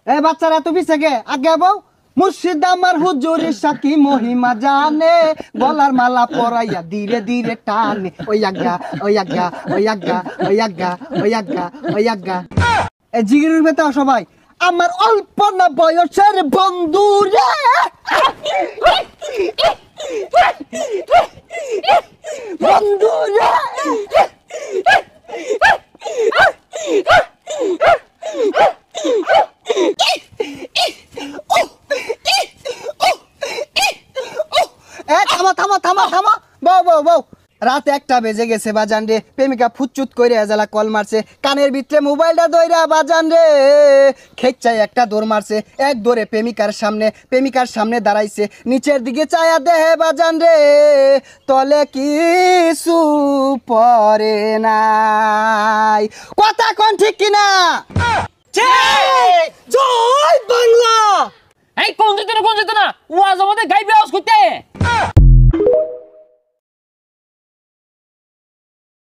এ বাচ্চারা তুমি থেকে আগে বউ মুর্শিদ আমার হুজুরের সাকি মহিমা জানে গলার মালা পরাইয়া ধীরে ধীরে টানে ওই আজ্ঞা ওই আজ্ঞা ওই আজ্ঞা ওই আজ্ঞা ওই আজ্ঞা ওই আজ্ঞা এ জিগির বেতা সবাই আমার অল্প না বয়সের বন্ধু রে বন্ধু রে থামা থামা থামা থামা বউ বউ বউ রাত 1টা বেজে গেছে বাজান রে প্রেমিকা ফুচুত করে এজালা কল মারছে কানের ভিতরে মোবাইলটা দইরা বাজান রে খেকচাই একটা দৌড় মারছে এক দৌড়ে প্রেমিকার সামনে দাঁড়াইছে নিচের দিকে চায়া দেহে বাজান রে তলে কিছু পরে নাই কথা কোন ঠিক কিনা জয় বাংলা। এই কোন যেত না ওয়াজ আমাদের গাইবে আওয়াজ করতে